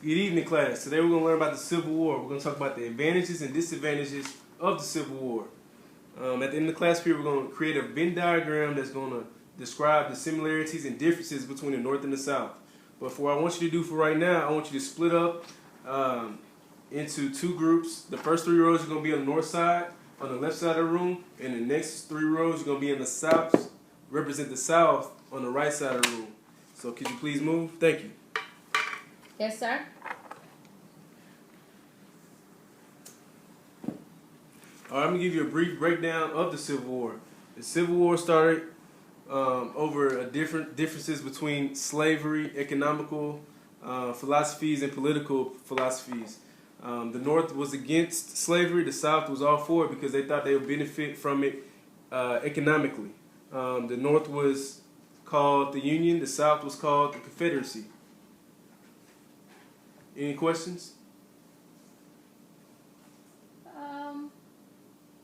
Good evening, class. Today we're going to learn about the Civil War. We're going to talk about the advantages and disadvantages of the Civil War. At the end of the class period, we're going to create a Venn diagram that's going to describe the similarities and differences between the North and the South. But for what I want you to do for right now, I want you to split up into two groups. The first 3 rows are going to be on the north side, on the left side of the room, and the next 3 rows are going to be in the south, represent the South on the right side of the room. So could you please move? Thank you. Yes, sir. All right, I'm going to give you a brief breakdown of the Civil War. The Civil War started over differences between slavery, economical philosophies, and political philosophies. The North was against slavery. The South was all for it because they thought they would benefit from it economically. The North was called the Union. The South was called the Confederacy. Any questions?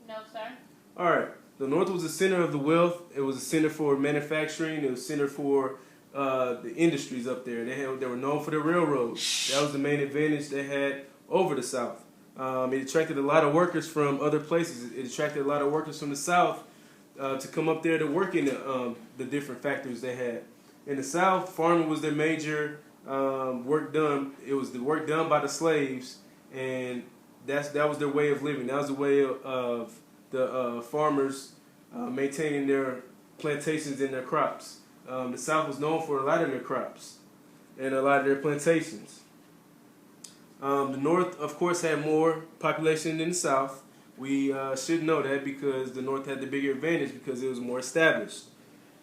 No, sir. All right. The North was the center of the wealth. It was a center for manufacturing. It was a center for the industries up there. They were known for the railroads. That was the main advantage they had over the South. It attracted a lot of workers from other places. It attracted a lot of workers from the South to come up there to work in the different factories they had. In the South, farming was their major work done. It was the work done by the slaves, and that was their way of living. That was the way of the farmers maintaining their plantations and their crops. The South was known for a lot of their crops and a lot of their plantations. The North, of course, had more population than the South. We should know that because the North had the bigger advantage because it was more established.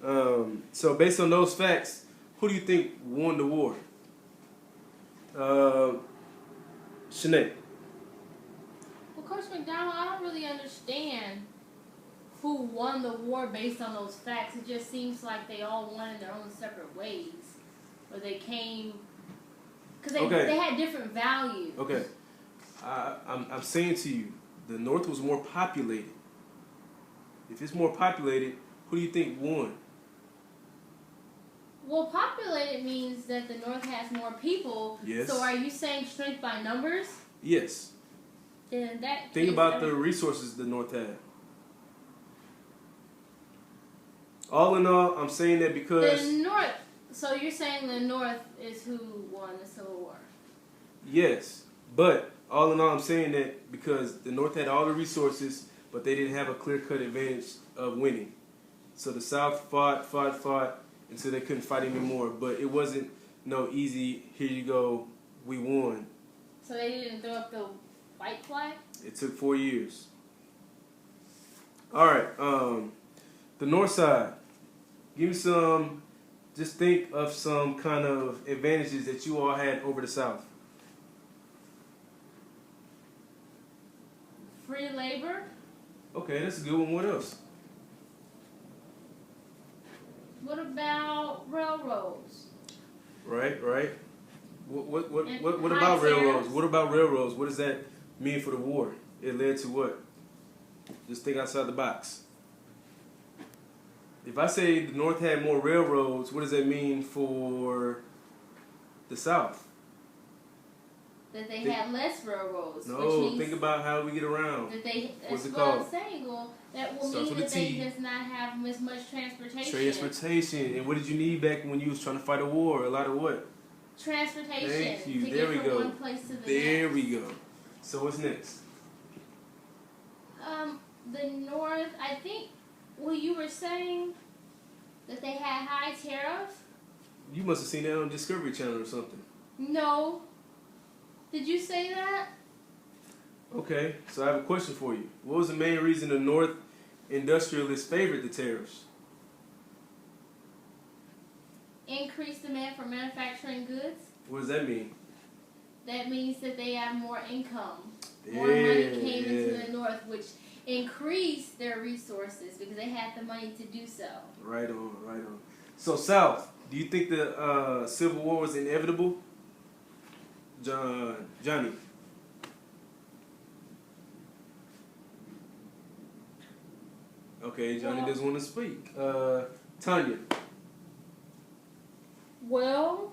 So based on those facts, who do you think won the war? Shanae. Well, Coach McDonald, I don't really understand who won the war based on those facts. It just seems like they all won in their own separate ways. Or they came... Because they had different values. Okay. I'm saying to you, the North was more populated. If it's more populated, who do you think won? Well, populated means that the North has more people. Yes. So are you saying strength by numbers? Yes. Then that Think about the resources the North had. All in all, I'm saying that because... The North... So you're saying the North is who won the Civil War? Yes. But all in all, I'm saying that because the North had all the resources, but they didn't have a clear-cut advantage of winning. So the South fought until they couldn't fight anymore. But it wasn't no easy, here you go, we won. So they didn't throw up the white flag? It took 4 years. All right. The North side. Give me some, just think of some kind of advantages that you all had over the South. Free labor? Okay, that's a good one. What else? What about railroads? Right. What And about high railroads? tariffs. What about railroads? What does that mean for the war? It led to what? Just think outside the box. If I say the North had more railroads, what does that mean for the South? That they had less railroads. No, which means think about how we get around. that they, What's that's it what I'm called? saying. Well, that will Starts mean with that a they T. does not have as much transportation. Transportation. And what did you need back when you was trying to fight a war? A lot of what? Transportation. Thank you. To There get we from go. one place to the There next. we go. So what's next? The North, I think, well, you were saying that they had high tariffs? You must have seen that on Discovery Channel or something. No. Did you say that? Okay, so I have a question for you. What was the main reason the North industrialists favored the tariffs? Increased demand for manufacturing goods? What does that mean? That means that they have more income. More money came into the North, which increased their resources because they had the money to do so. Right on. So South, do you think the Civil War was inevitable? Johnny. Okay, Johnny doesn't want to speak. Tanya. Well,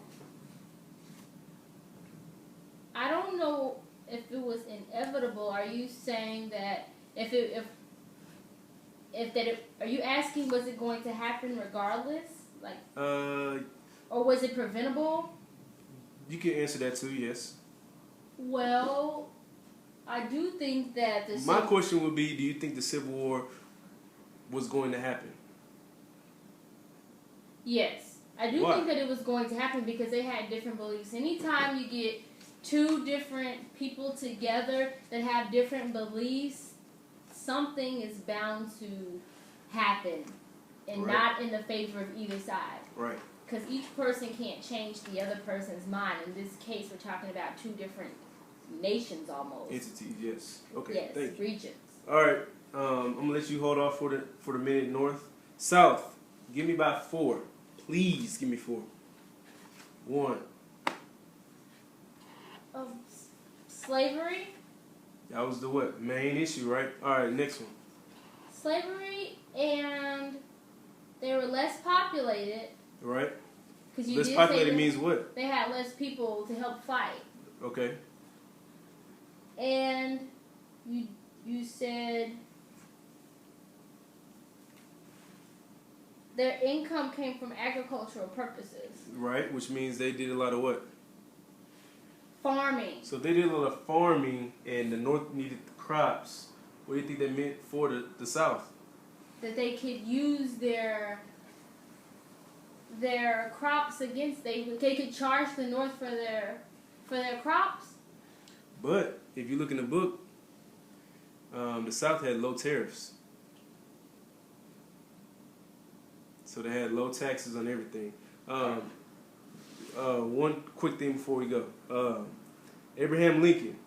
if it was inevitable, are you saying that are you asking was it going to happen regardless, like, or was it preventable? You can answer that too. Yes. Well, I do think that My question would be: do you think the Civil War was going to happen? Yes, I do Why? think that it was going to happen because they had different beliefs. Anytime you get two different people together that have different beliefs, something is bound to happen, and Right. not in the favor of either side. Right. Because each person can't change the other person's mind. In this case, we're talking about two different nations almost. Entities. Yes. Okay. Yes, Thank you. regions. All right. I'm gonna let you hold off for the minute. North, South. Give me about 4. Please give me 4. 1. Of slavery. That was the what? Main issue, right? All right. Next one. Slavery, and they were less populated. Right. Because you Less did populated say means what? they had less people to help fight. Okay. And you said their income came from agricultural purposes. Right. Which means they did a lot of what? Farming. So they did a lot of farming, and the North needed the crops. What do you think that meant for the South? That they could use their crops against they could charge the North for their crops. But if you look in the book, the South had low tariffs. So they had low taxes on everything. One quick thing before we go. Abraham Lincoln,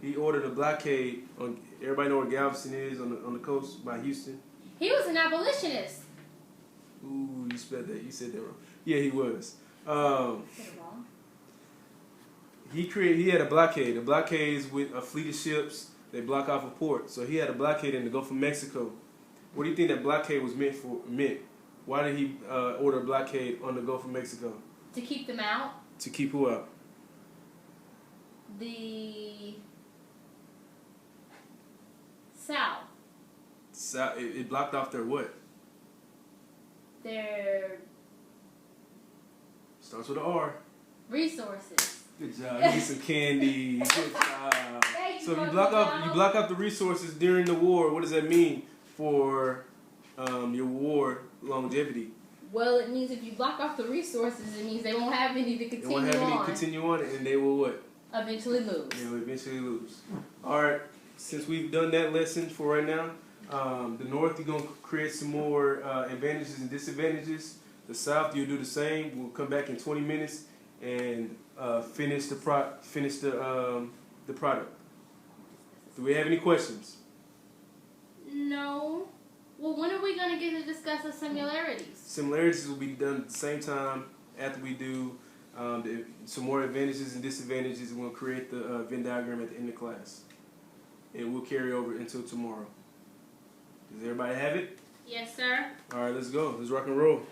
he ordered a blockade on. Everybody know where Galveston is on the coast by Houston. He was an abolitionist. Ooh, you spelled that. You said that wrong. Yeah, he was. Said it wrong. He had a blockade. A blockade is with a fleet of ships. They block off a port. So he had a blockade in the Gulf of Mexico. What do you think that blockade was meant? Why did he order a blockade on the Gulf of Mexico? To keep them out. To keep who out? The South. It blocked off their what? Their Starts with an R. resources. Good job. You get some candy. Good job. Thank you, So if you Uncle block out the resources during the war, what does that mean for your war longevity? Well, it means if you block off the resources, it means they won't have any to They continue won't have any on. continue on, and they will what? Eventually lose. They will eventually lose. All right. Since we've done that lesson for right now, the North, you're gonna create some more advantages and disadvantages. The South, you'll do the same. We'll come back in 20 minutes and finish the product. Do we have any questions? No. Well, when are we going to get to discuss the similarities? Similarities will be done at the same time after we do some more advantages and disadvantages. We'll create the Venn diagram at the end of class. And we'll carry over until tomorrow. Does everybody have it? Yes, sir. All right, let's go. Let's rock and roll.